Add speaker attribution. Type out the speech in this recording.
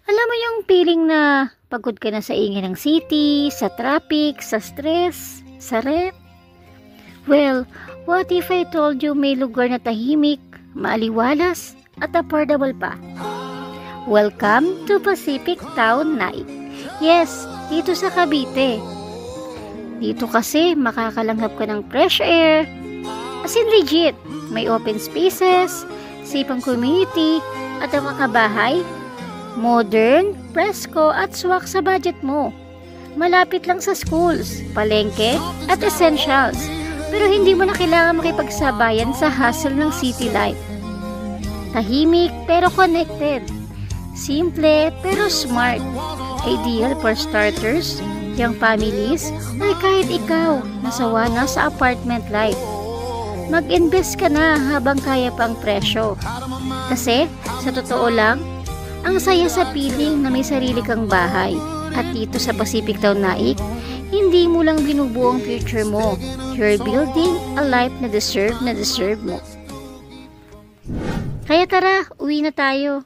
Speaker 1: Alam mo yung feeling na pagod ka na sa ingay ng city, sa traffic, sa stress, sa rent? Well, what if I told you may lugar na tahimik, maaliwalas, at affordable pa? Welcome to Pacific Town Night. Yes, dito sa Cavite. Dito kasi makakalanghap ka ng fresh air. As in legit, may open spaces, safe ang community, at ang mga bahay modern, presko at swak sa budget mo. Malapit lang sa schools, palengke at essentials. Pero hindi mo na kailangan makipagsabayan sa hustle ng city life. Tahimik pero connected. Simple pero smart. Ideal for starters, young families, or kahit ikaw nasawa na sa apartment life. Mag-invest ka na habang kaya pang presyo. Kasi, sa totoo lang, ang saya sa piling na may sarili kang bahay. At dito sa Pacific Town Naik, hindi mo lang binubuo ang future mo. You're building a life na deserve mo. Kaya tara, uwi na tayo.